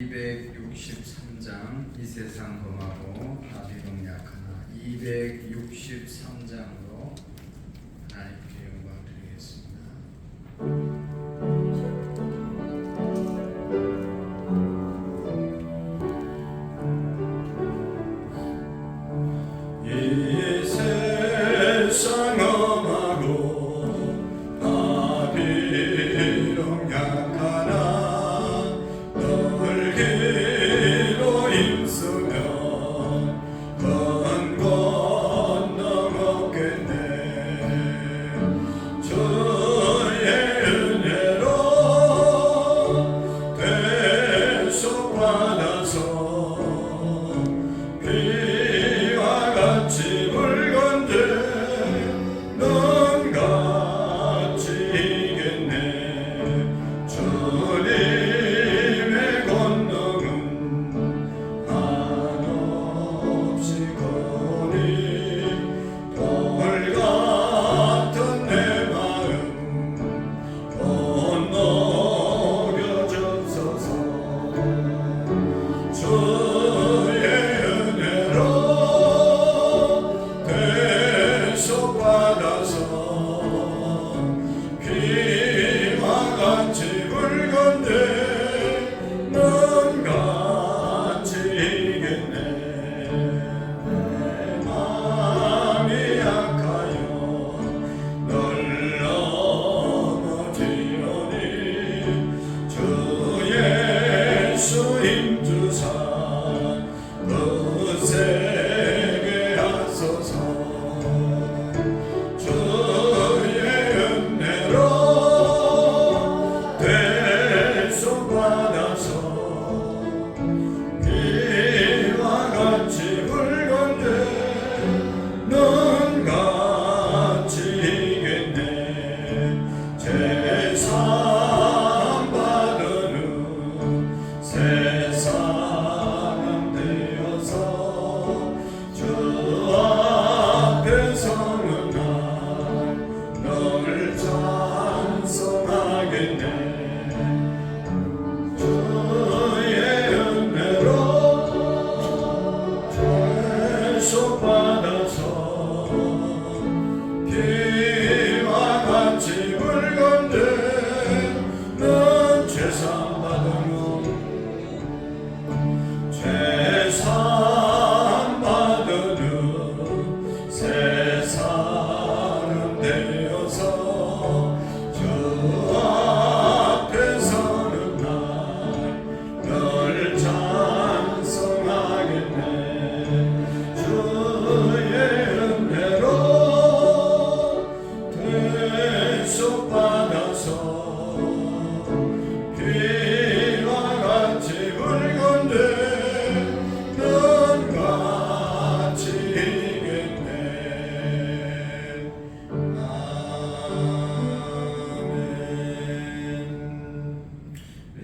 263장 이 세상 범하고 나비록 약하나 263장으로 하나님께 영광 드리겠습니다. 이 세상 범하고 나비록 약하나 길로 힘쓰면 건 건너먹겠네. 주의 은혜로 대속받아서 비와 같이 물건들 눈 같이 이겠네. 주님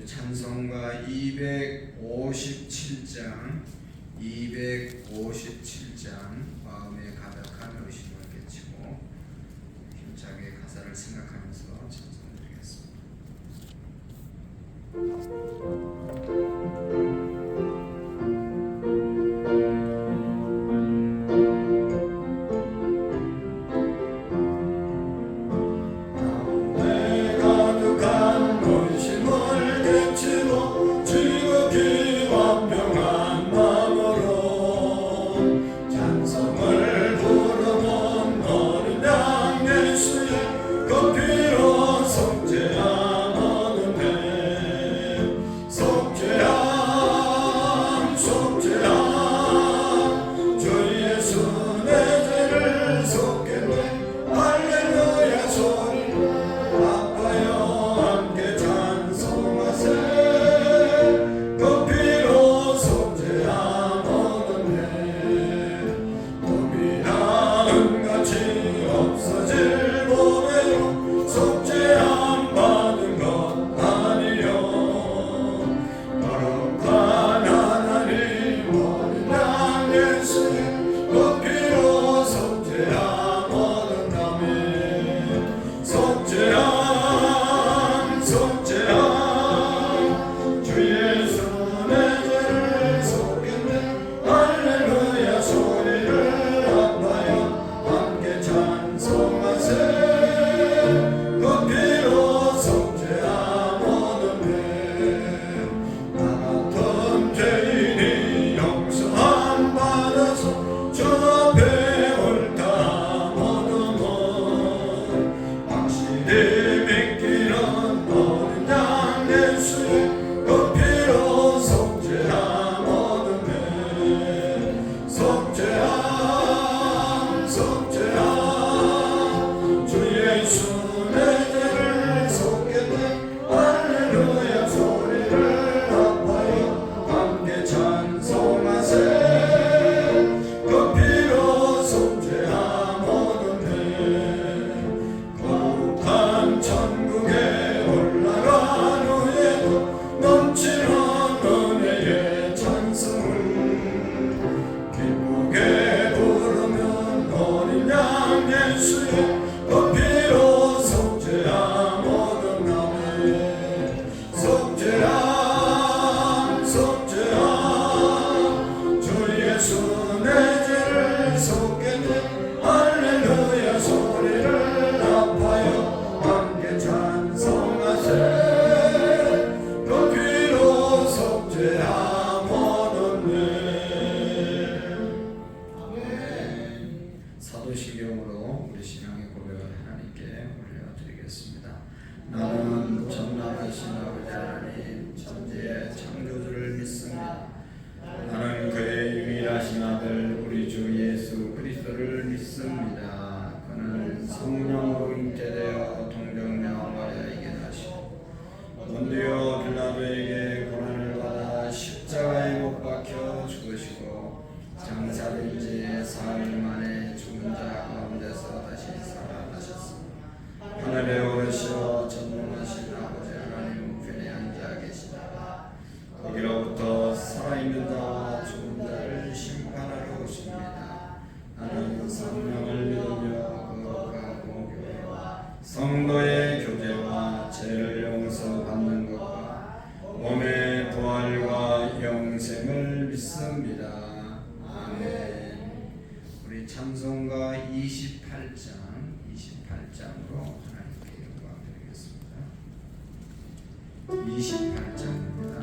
찬송가 257장 마음에 가득한 의심을 깨치고 힘차게 가사를 생각하면서 찬송드리겠습니다. 속죄 믿습니다. 그는 성령으로 잉태되어 동정녀 마리아에게 나시고 본디오 빌라도에게 고난을 받아 십자가에 못 박혀 죽으시고 장사된 지 사흘 만에 죽은 자 가운데서 다시 살아나셨습니다. 하늘에 오르시어 전능하신 아버지 하나님 우편에 앉아 계시다가 거기로부터 살아있는 자와 죽은 자를 심판하러 오십니다. 나는 성령을 믿으며 거룩한 공교회와 성도의 교제와 죄를 용서받는 것과 몸의 부활과 영생을 믿습니다. 아멘. 우리 찬송가 28장으로 하나님께 영광 드리겠습니다. 28장입니다.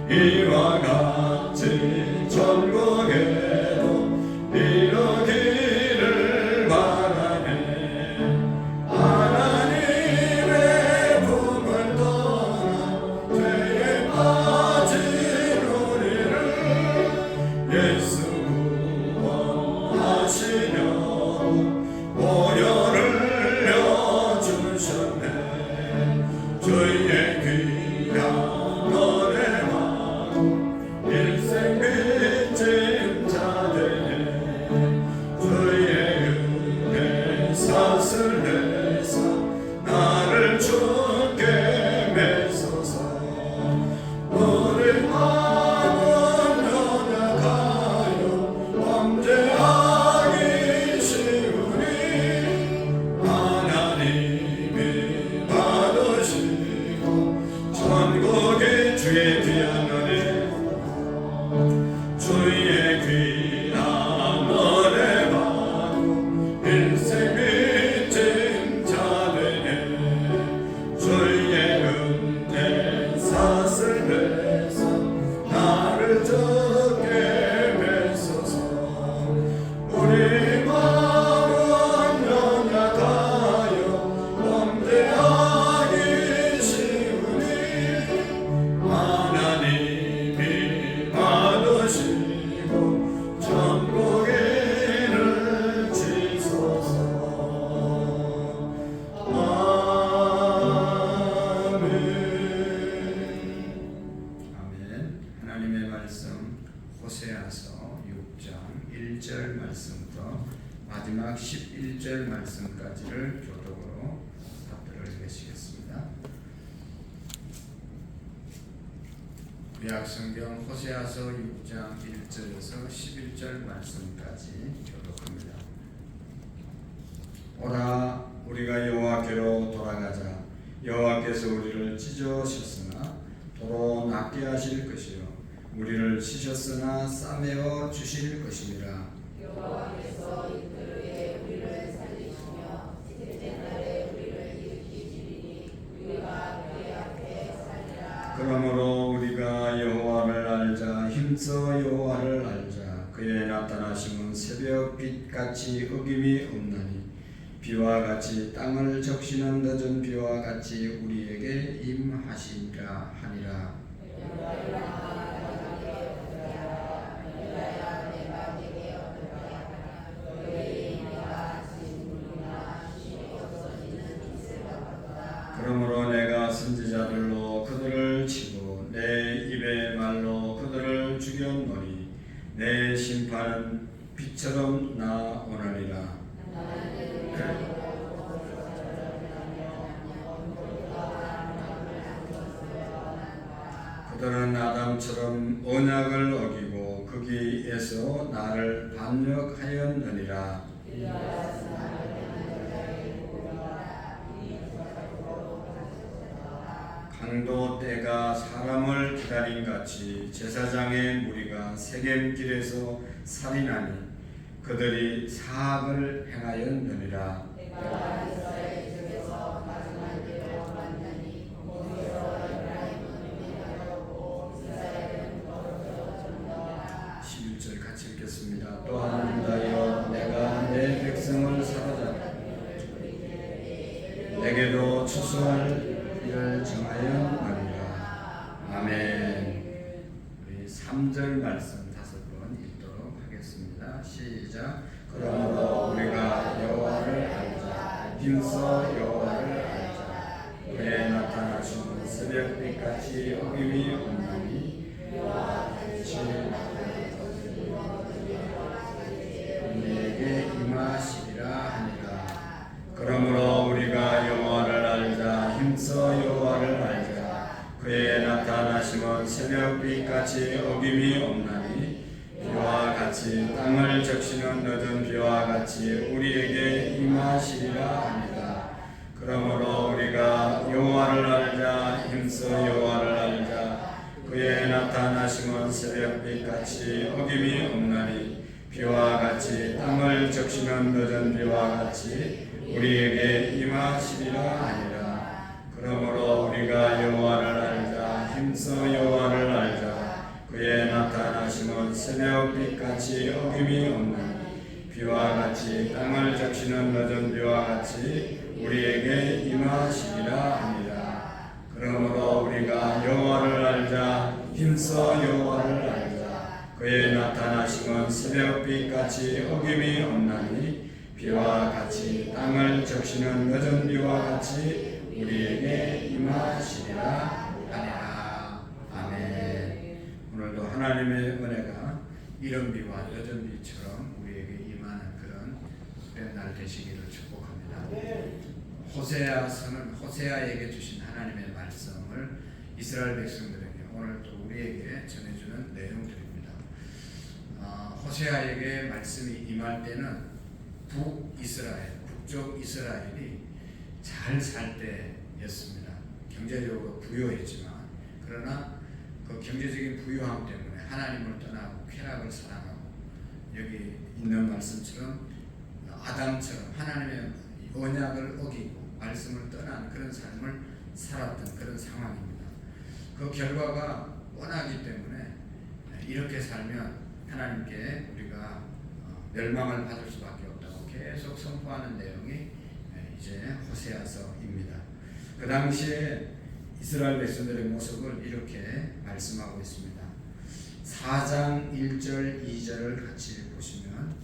이와 같이 전국에도 이루기를 바라네. 하나님의 품을 떠나 죄에 빠진 우리를 예수 구원하시려고 보혈을 흘려주셨네. 주의 귀한 일생 빚진 자들의 주의 은혜 삭을 내사 나를 주께 메소서. 우리 마음은 연약하여 범죄하기 쉬우니 하나님이 받으시고 천국이 주의 뒤하노니 주의 귀한 은혜 받고 일생 빚진 자들의 주의 은혜 삭을 내사 나를 주께 메소서. 우리 마음은 연약하여 범죄하기 쉬우니 하나님이 받으시고 천국에를 지소서. 아멘. 아멘. 하나님의 말씀 호세아서 6장 1절 말씀부터 마지막 11절 말씀까지를 교독으로 답변을 해주시겠습니다. 구약성경 호세아서 6장 1절에서 11절 말씀까지 교독합니다. 오라, 우리가 여호와께로 돌아가자. 여호와께서 우리를 찢으셨으나 도로 낫게 하실 것이요 우리를 치셨으나 싸매어 주실 것이니라. 여호와께서 이틀 후에 우리를 살리시며 셋째 날에 우리를 일으키시리니 우리가 그의 앞에 살리라. 그러므로 우리가 여호와를 알자. 힘써 여호와를 알자. 그의 나타나심은 새벽 빛같이 어김이 없나니 비와 같이 땅을 적시는 늦은 비와 같이 우리에게 임하시리라 하니라. 그러므로 내가 선지자들로 그들을 치고 내 입의 말로 그들을 죽였노니 내 심판은 빛처럼 나오느니라. 그들은 아담처럼 언약을 어기고 거기에서 나를 반역하였느니라. 강도 때가 사람을 기다린 같이 제사장의 무리가 세겜길에서 살인하니 그들이 사악을 행하였느니라. 11절 같이 읽겠습니다. 또한 인하여 내가 내 백성을 사로잡아 내게도 추수할 일을 정하였느니라. 아멘. 우리 3절 말씀 5번 읽도록 하겠습니다. 시작. 그러므로 우리가 여호와를 알자. 힘써 여호와를 알자. 그의 나타나심은 새벽빛같이 어김이 없나니 우리에게 임하시리라 하니라. 그러므로 우리가 여호와를 알자. 힘써 여호와를 알자. 그의 나타나심은 새벽빛같이 어김이 없나니 비와 같이 땅을 적시는 늦은 비와 같이 우리에게 임하시리라 하니라. 그러므로 우리가 여호와를 알자. 힘써 여호와를 알자. 그의 나타나심은 새벽빛같이 어김이 없나니 비와 같이 땅을 적시는 늦은 비와 같이 우리에게 임하시리라 하니라. 그러므로 우리가 여호와를 알자. 힘써 여호와를 알자. 그의 나타나심은 새벽빛같이 어김이 없나니 비와 같이 땅을 적시는 늦은 비와 같이 우리에게 임하시리라 하니라. 그러므로 우리가 여호와를 알자. 힘써 여호와를 알자. 그의 나타나심은 새벽빛같이 어김이 없나니 비와 같이 땅을 적시는 늦은 비와 같이 우리에게 임하시리라 하니라. 아멘. 오늘도 하나님의 은혜가 이른 비와 늦은 비처럼 우리에게 임하는 그런 날 되시기를 축복합니다. 호세아서는 호세아에게 주신 하나님의 말씀을 이스라엘 백성들에게 오늘 또 우리에게 전해주는 내용들입니다. 호세아에게 말씀이 임할 때는 북이스라엘, 북쪽 이스라엘이 잘 살 때였습니다. 경제적으로 부유했지만 그러나 그 경제적인 부유함 때문에 하나님을 떠나고 쾌락을 사랑하고 여기 있는 말씀처럼 아담처럼 하나님의 언약을 어기고 말씀을 떠난 그런 삶을 살았던 그런 상황입니다. 그 결과가 뻔하기 때문에 이렇게 살면 하나님께 우리가 멸망을 받을 수밖에 없다고 계속 선포하는 내용이 이제 호세아서입니다. 그 당시에 이스라엘 백성들의 모습을 이렇게 말씀하고 있습니다. 4장 1절 2절을 같이 보시면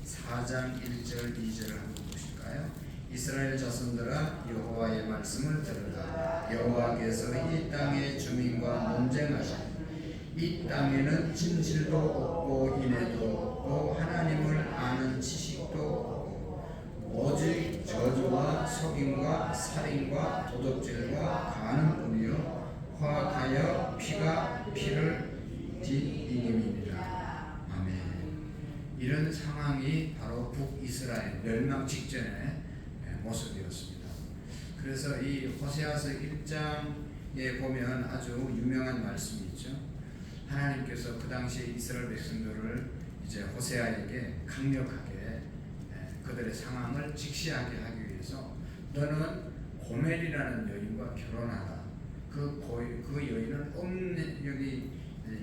4장 1절 2절을 한번 보실까요? 이스라엘 자손들아 여호와의 말씀을 들으라. 여호와께서 이 땅의 주민과 논쟁하시니 이 땅에는 진실도 없고 인애도 없고 하나님을 아는 지식도 없고 오직 저주와 속임과 살인과 도둑질과 가는 뿐이요 화학하여 피가 피를 뒤이김이니라. 아멘. 이런 상황이 바로 북이스라엘 멸망 직전의 모습이었습니다. 그래서 이 호세아서 1장에 보면 아주 유명한 말씀이 있죠. 하나님께서 그 당시 이스라엘 백성들을 이제 호세아에게 강력하게 그들의 상황을 직시하게 하기 위해서 너는 고멜이라는 여인과 결혼하라. 그 여인은 없는 여기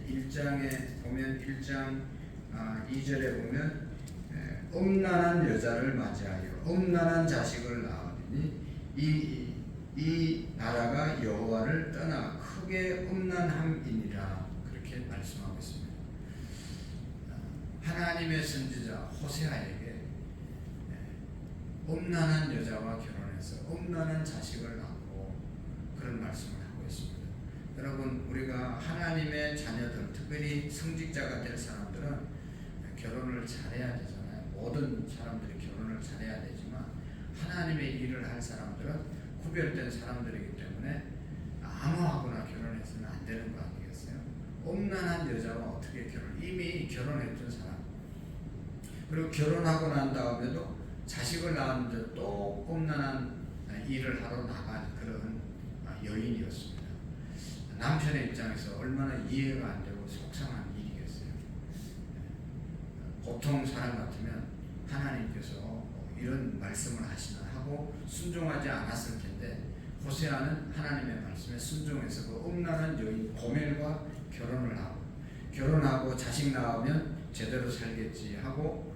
1장에 보면 1장 2절에 보면 음란한 여자를 맞이하여 음란한 자식을 낳으니 이 나라가 여호와를 떠나 크게 음란함이니라. 그렇게 말씀하고 있습니다. 하나님의 선지자 호세아에게 음란한 여자와 결혼해서 음란한 자식을 낳고 그런 말씀을 하고 있습니다. 여러분 우리가 하나님의 자녀들 특별히 성직자가 될 사람들은 결혼을 잘해야 되잖아요. 모든 사람들이 결혼을 잘해야 되지만 하나님의 일을 할 사람들은 구별된 사람들이기 때문에 아무하고나 결혼해서는 안 되는 거 아니겠어요? 음란한 여자와 어떻게 이미 결혼했던 사람, 그리고 결혼하고 난 다음에도 자식을 낳았는데 또 음란한 일을 하러 나간 그런 여인이었습니다. 남편의 입장에서 얼마나 이해가 안 되고 속상한 일이겠어요. 보통 사람 같으면 하나님께서 이런 말씀을 하시나 하고 순종하지 않았을 텐데, 호세아는 하나님의 말씀에 순종해서 그 음란한 여인 고멜과 결혼하고 자식 낳으면 제대로 살겠지 하고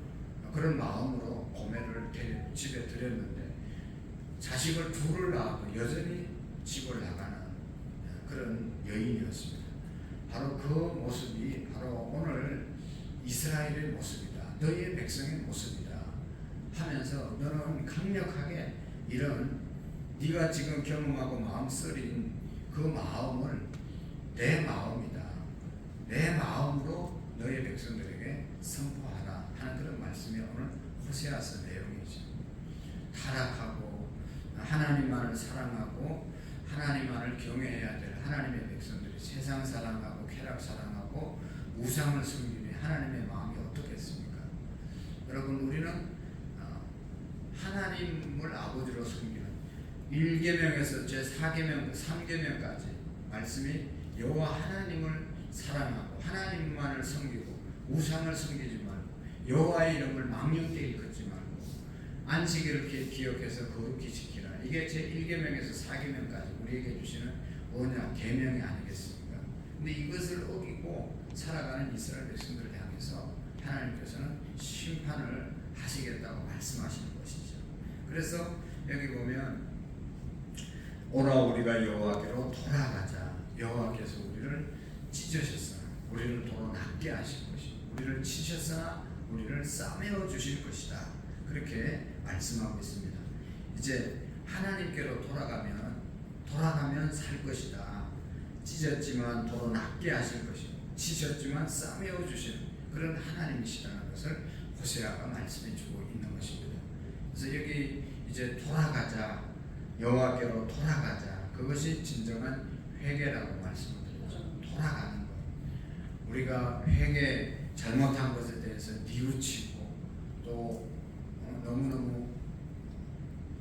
그런 마음으로 고멜을 집에 들였는데, 자식을 둘을 낳아도 여전히 집을 나가는 그런 여인이었습니다. 바로 그 모습이 바로 오늘 이스라엘의 모습이다, 너희의 백성의 모습이다 하면서 너는 강력하게 이런 네가 지금 경험하고 마음 쓰린 그 마음을 내 마음이다, 내 마음으로 너희 백성들에게 선포하라 하는 그런 말씀이 오늘 호세아서 내용이죠. 타락하고 하나님만을 사랑하고 하나님만을 경외해야 될 하나님의 백성들이 세상 사랑하고 쾌락 사랑하고 우상을 섬기는 하나님의 마음이 어떻겠습니까? 여러분, 우리는 하나님을 아버지로 섬기는 1계명에서 제4계명 3계명까지 말씀이 여호와 하나님을 사랑하고 하나님만을 섬기고 우상을 섬기지 말고 여호와의 이름을 망령되이 일컫지 말고 안식일을 기억해서 거룩히 지키라. 이게 제1계명에서 4계명까지 우리에게 주시는 언약 계명이 아니겠습니까? 근데 이것을 어기고 살아가는 이스라엘 백성들을 향해서 하나님께서는 심판을 하시겠다고 말씀하시는 것이죠. 그래서 여기 보면 오라 우리가 여호와께로 돌아가자. 여호와께서 우리를 찢으셨으나 우리를 도로 낫게 하실 것이고 우리를 치셨으나 우리를 싸매어 주실 것이다. 그렇게 말씀하고 있습니다. 이제 하나님께로 돌아가면 살 것이다. 찢었지만 도로 낫게 하실 것이고 치셨지만 싸매어 주시는 그런 하나님이시라는 것을 호세아가 말씀해 주고 있는 것입니다. 그래서 여기 이제 돌아가자, 여호와께로 돌아가자, 그것이 진정한 회개라고 말씀을 드렸죠. 돌아가는 것. 우리가 잘못한 것에 대해서 뉘우치고 또 너무너무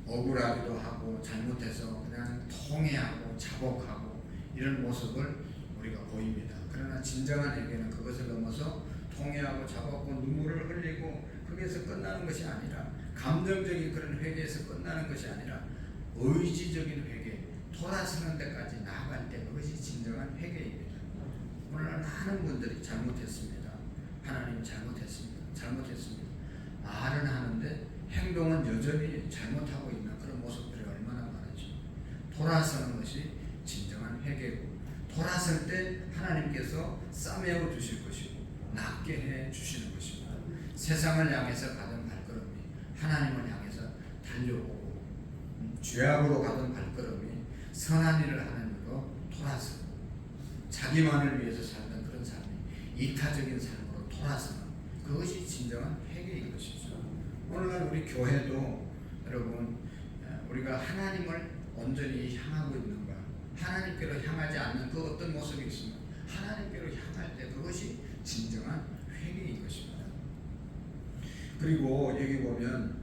억울하기도 하고 잘못해서 그냥 통회하고 자복하고 이런 모습을 우리가 보입니다. 그러나 진정한 회개는 그것을 넘어서 통회하고 자복하고 눈물을 흘리고 거기에서 끝나는 것이 아니라, 감정적인 그런 회개에서 끝나는 것이 아니라 의지적인 회개, 돌아서는 데까지 나아갈 때 그것이 진정한 회개입니다. 오늘날 많은 분들이 잘못했습니다. 하나님 잘못했습니다. 말은 하는데 행동은 여전히 잘못하고 있는 그런 모습들이 얼마나 많았죠. 돌아서는 것이 진정한 회개고, 돌아설 때 하나님께서 싸매어 주실 것이고 낫게 해 주시는 것입니다. 세상을 향해서 가던 발걸음이 하나님을 향해서 달려오고, 죄악으로 가던 발걸음이 선한 일을 하는 일로 돌아서고, 자기만을 위해서 살던 그런 삶이 이타적인 삶으로 돌아서는 그것이 진정한 회개인 것이죠. 오늘날 우리 교회도 여러분, 우리가 하나님을 온전히 향하고 있는가, 하나님께로 향하지 않는 그 어떤 모습이 있으면 하나님께로 향할 때 그것이 진정한 회개인 것입니다. 그리고 여기 보면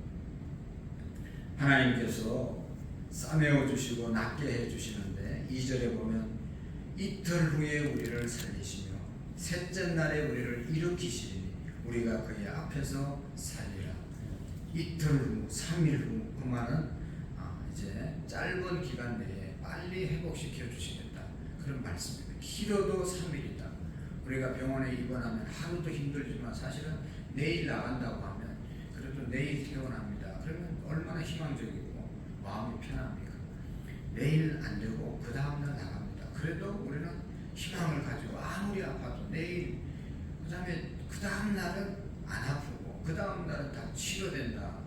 하나님께서 싸매어 주시고 낫게 해 주시는데 2절에 보면 이틀 후에 우리를 살리시며 셋째 날에 우리를 일으키시리니 우리가 그의 앞에서 살리라. 이틀 후, 3일 후, 그 말은 이제 짧은 기간 내에 빨리 회복시켜 주시겠다, 그런 말씀입니다. 길어도 3일이다. 우리가 병원에 입원하면 하루도 힘들지만 사실은 내일 나간다고 하면 그래도 내일 퇴원합니다. 그러면 얼마나 희망적이고 마음이 편합니까? 내일 안 되고 그 다음날 나갑니다. 그래도 우리는 희망을 가지고 아무리 아파도 내일, 그 다음에 그 다음날은 안 아프고 그 다음날은 다 치료된다,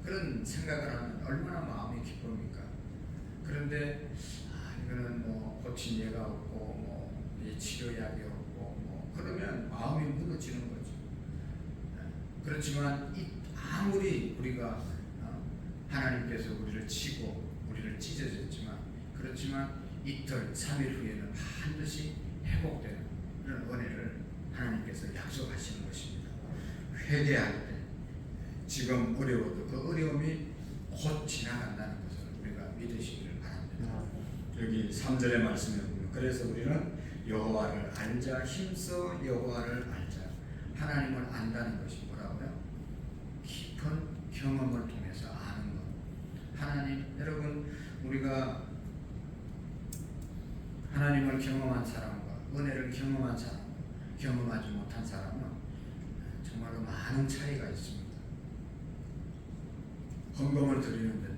그런 생각을 하면 얼마나 마음이 기쁩니까? 그런데 이거는 뭐 고친 예가 없고 뭐 치료약이 없고 뭐 그러면 마음이 무너지는 거죠. 그렇지만 아무리 우리가 하나님께서 우리를 치고 우리를 찢어졌지만, 그렇지만 이틀 3일 후에는 반드시 회복되는 그런 은혜를 하나님께서 약속하시는 것입니다. 회개할 때 지금 어려워도 그 어려움이 곧 지나간다는 것을 우리가 믿으시기를 바랍니다. 여기 3절의 말씀에 보면 그래서 우리는 여호와를 알자 힘써 여호와를 알자 하나님을 안다는 것이 뭐라고요? 깊은 경험을 통해서 아는 것. 하나님 여러분 우리가 하나님을 경험한 사람과 은혜를 경험한 사람과 경험하지 못한 사람은 정말로 많은 차이가 있습니다. 헌금을 드리는데도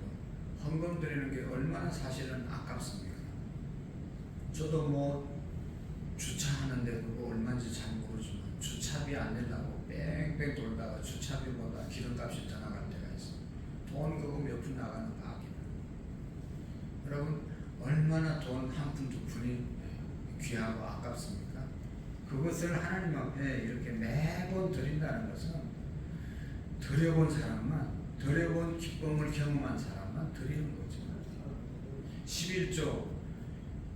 헌금 드리는 게 얼마나 사실은 아깝습니까? 저도 뭐 주차하는데 그거 얼마인지 잘 모르지만 주차비 안 내려고 뺑뺑 돌다가 주차비보다 기름값이 더 나갈 때가 있어요. 돈 그거 몇 푼 나가는 거 아끼는. 여러분 얼마나 돈 한 푼 두 푼이 귀하고 아깝습니까? 그것을 하나님 앞에 이렇게 매번 드린다는 것은 드려본 사람만 드려본 기쁨을 경험한 사람만 드리는 거죠. 11조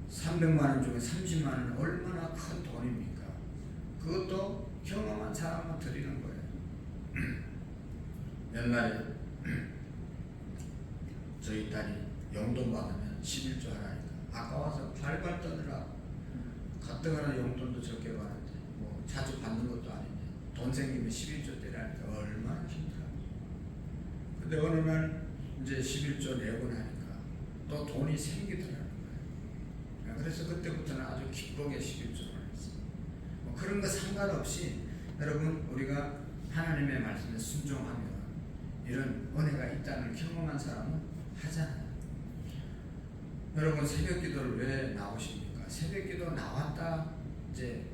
300만 원 중에 30만 원은 얼마나 큰 돈입니까? 그것도 경험한 사람만 드리는 거예요. 옛날에 저희 딸이 용돈 받으면 11조 하라니까 아까워서 발발 떠느라고 가뜩하나 용돈도 적게 받는데 뭐 자주 받는 것도 아닌데 돈 생기면 11조 때라니까 얼마나 힘들어요. 근데 어느 날 이제 11조 내고 나니까 또 돈이 생기더라고요. 그래서 그때부터는 아주 기쁘게 11조를 했어요. 뭐 그런 거 상관없이 여러분 우리가 하나님의 말씀에 순종하면 이런 은혜가 있다는 경험한 사람은 하잖아요. 여러분 새벽기도를 왜 나오십니까? 새벽기도 나왔다 이제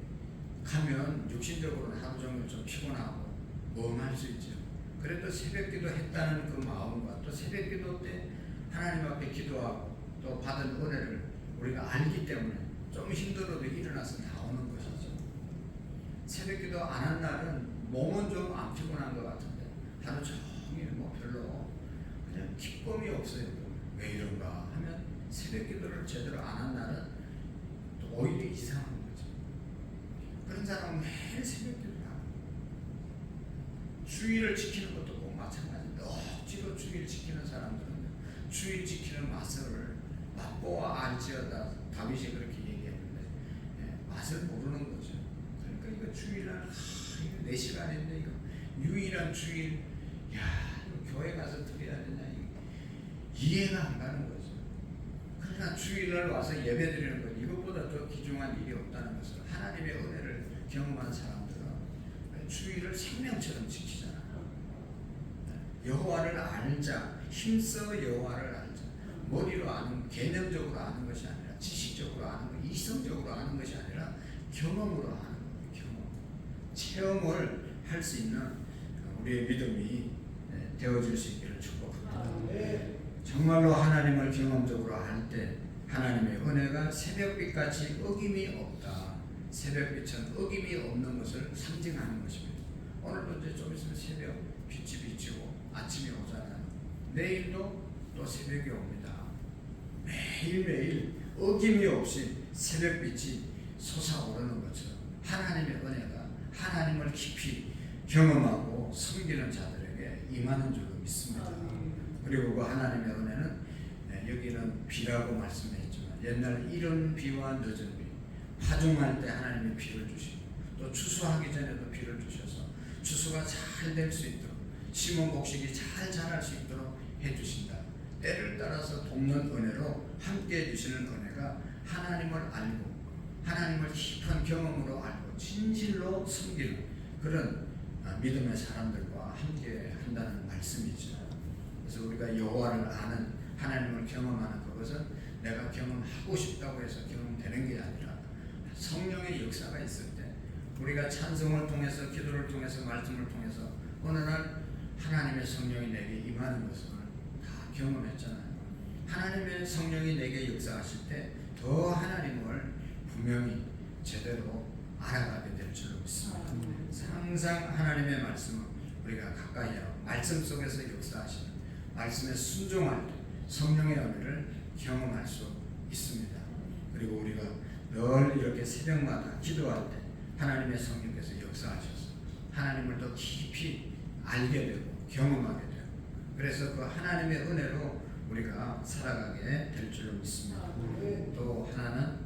가면 육신적으로는 하루 종일 좀 피곤하고 멍할 수 있죠. 그래도 새벽기도 했다는 그 마음과 또 새벽기도 때 하나님 앞에 기도하고 또 받은 은혜를 우리가 알기 때문에 좀 힘들어도 일어나서 나오는 것이죠. 새벽기도 안 한 날은 몸은 좀 안 피곤한 것 같은데 하루 종일 뭐 별로 그냥 기쁨이 없어요. 왜 이런가 하면 새벽기도를 제대로 안 한 날은 또 오히려 이상한 거죠. 그런 사람은 매일 새벽기도를 하고 주의를 지키는 것도 꼭 마찬가지인데 억지로 주의를 지키는 사람들은 주의 지키는 맛을 맛보아 알지어다 다윗이 그렇게 얘기했는데 맛을 모르는 거죠. 그러니까 이거 주일날 이거 4시간인데 이거 유일한 주일 이거 교회 가서 드려야 되냐 이해가 안 가는 거죠. 그러나 주일날 와서 예배 드리는 것 이것보다 더 귀중한 일이 없다는 것을 하나님의 은혜를 경험한 사람들은 주일을 생명처럼 지키잖아요. 여호와를 알자 힘써 여호와를 알자 머리로 아는 개념적으로 아는 것이 아니라 지식적으로 아는 것 이성적으로 아는 것이 아니라 경험으로 아는 거예요. 경험 체험을 할 수 있는 우리의 믿음이 되어질 수 있기를 축복합니다. 정말로 하나님을 경험적으로 알 때 하나님의 은혜가 새벽빛같이 어김이 없다. 새벽빛은 어김이 없는 것을 상징하는 것입니다. 오늘도 이제 좀 있으면 새벽 빛이 비치고 아침이 오잖아요. 내일도 또 새벽이 옵니다. 매일매일 어김이 없이 새벽빛이 솟아오르는 것처럼 하나님의 은혜가 하나님을 깊이 경험하고 섬기는 자들에게 임하는 줄로 믿습니다. 그리고 그 하나님의 은혜는 여기는 비라고 말씀했지만 옛날 이른 비와 늦은 비 파종할 때 하나님의 비를 주시고 또 추수하기 전에도 비를 주셔서 추수가 잘 될 수 있도록 심은 곡식이 잘 자랄 수 있도록 해주신다. 때를 따라서 돕는 은혜로 함께 해주시는 은혜가 하나님을 알고 하나님을 깊은 경험으로 알고 진실로 섬기는 그런 믿음의 사람들과 함께 한다는 말씀이죠. 그래서 우리가 여호와를 아는 하나님을 경험하는 그것은 내가 경험하고 싶다고 해서 경험되는 게 아니라 성령의 역사가 있을 때 우리가 찬송을 통해서 기도를 통해서 말씀을 통해서 어느 날 하나님의 성령이 내게 임하는 것을 다 경험했잖아요. 하나님의 성령이 내게 역사하실 때 더 하나님을 분명히 제대로 알아가게 될 줄로 믿습니다. 항상 하나님의 말씀은 우리가 가까이 하고 말씀 속에서 역사하시는 말씀에 순종할 때 성령의 은혜를 경험할 수 있습니다. 늘 이렇게 새벽마다 기도할 때 하나님의 성령께서 역사하셔서 하나님을 더 깊이 알게 되고 경험하게 되고 그래서 그 하나님의 은혜로 우리가 살아가게 될 줄로 믿습니다. 또 하나는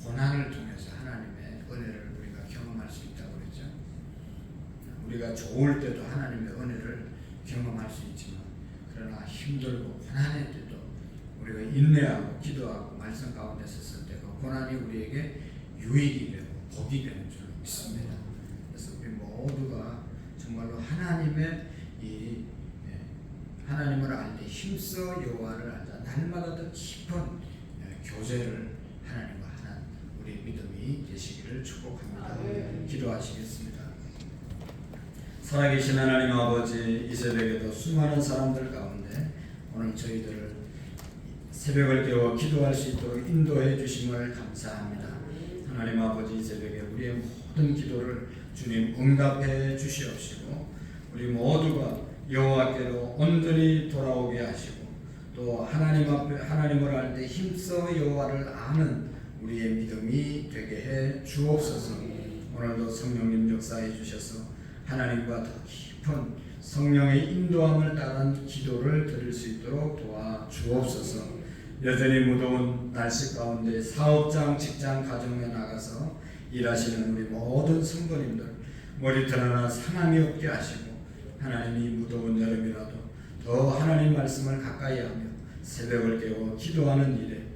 고난을 통해서 하나님의 은혜를 우리가 경험할 수 있다고 그랬죠. 우리가 좋을 때도 하나님의 은혜를 경험할 수 있지만 그러나 힘들고 고난의 때도 우리가 인내하고 기도하고 말씀 가운데 섰을 때 그 고난이 우리에게 유익이 되고 복이 되는 줄로 믿습니다. 그래서 우리 모두가 정말로 하나님의 하나님을 알 때 힘써 여호와를 알자 날마다 더 깊은 교제를 하나님과 하는 우리 믿음이 되시기를 축복합니다. 기도하시겠습니다. 살아계신 하나님 아버지, 이 새벽에도 수많은 사람들 가운데 오늘 저희들을 새벽을 깨워 기도할 수 있도록 인도해 주심을 감사합니다. 하나님 아버지, 이 새벽에 우리의 모든 기도를 주님 응답해 주시옵시고 우리 모두가 여호와께로 온전히 돌아오게 하시고 또 하나님 앞에 하나님을 알 때 힘써 여호와를 아는 우리의 믿음이 되게 해 주옵소서. 오늘도 성령님 역사해 주셔서 하나님과 더 깊은 성령의 인도함을 따른 기도를 드릴 수 있도록 도와 주옵소서. 여전히 무더운 날씨 가운데 사업장, 직장, 가정에 나가서 일하시는 우리 모든 성도님들 머리털 하나 상함이 없게 하시고 하나님이 무더운 여름이라도 더 하나님 말씀을 가까이 하며 새벽을 깨워 기도하는 일에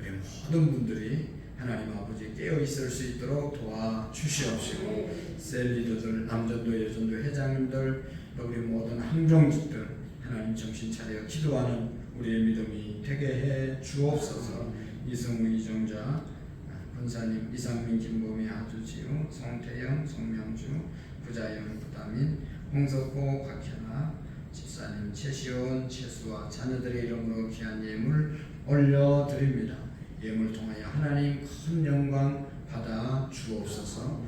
우리 모든 분들이 하나님 아버지 깨어 있을 수 있도록 도와 주시옵시고 셀 리더들, 남전도, 여전도 회장님들, 우리 모든 항종직들 하나님 정신 차려 기도하는 우리의 믿음이 되게 해 주옵소서. 이승우, 이정자 권사님, 이상민, 김범희, 아주지우, 송태영, 송명주, 부자영, 부다민, 홍석호, 곽현아 집사님, 최시온, 최수와 자녀들의 이름으로 귀한 예물 올려드립니다. 예물 통하여 하나님 큰 영광 받아 주옵소서.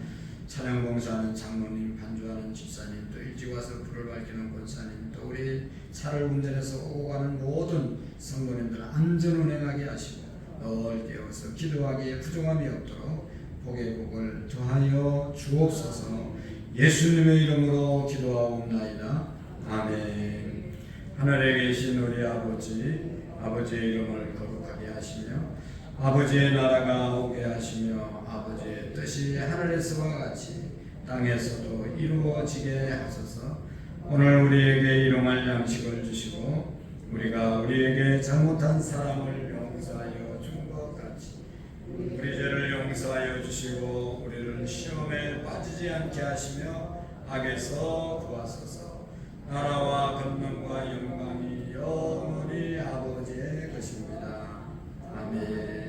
찬양 봉사하는 장로님, 반주하는 집사님, 또 일찍 와서 불을 밝히는 권사님, 또 우리 차를 운전해서 오고 가는 모든 성도님들 안전 운행하게 하시고 늘 깨워서 기도하기에 부족함이 없도록 복의 복을 더하여 주옵소서. 예수님의 이름으로 기도하옵나이다. 아멘. 하늘에 계신 우리 아버지, 아버지의 이름을 거룩하게 하시며 아버지의 나라가 오게 하시며 아버지의 뜻이 하늘에서와 같이 땅에서도 이루어지게 하소서. 오늘 우리에게 일용할 양식을 주시고 우리가 우리에게 잘못한 사람을 용서하여 준 것 같이 우리 죄를 용서하여 주시고 우리를 시험에 빠지지 않게 하시며 악에서 구하소서. 나라와 권능과 영광이 영원히 아버지의 것입니다. 아멘.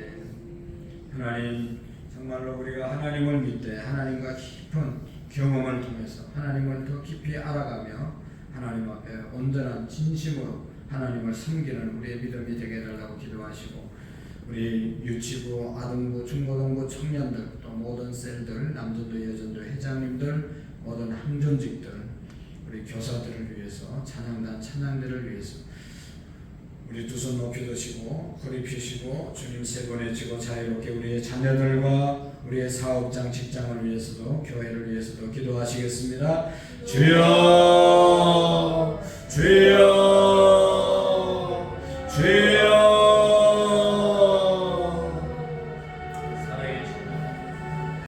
하나님, 정말로 우리가 하나님을 믿되 하나님과 깊은 경험을 통해서 하나님을 더 깊이 알아가며 하나님 앞에 온전한 진심으로 하나님을 섬기는 우리의 믿음이 되게 해달라고 기도하시고 우리 유치부, 아동부, 중고등부 청년들 또 모든 셀들, 남전도, 여전도, 회장님들, 모든 항존직들, 우리 교사들을 위해서 찬양단 찬양들을 위해서 우리 두 손 높이 드시고 허리 펴시고 주님 세 번에 지고 자유롭게 우리의 자녀들과 우리의 사업장, 직장을 위해서도 교회를 위해서도 기도하시겠습니다. 주여, 주여.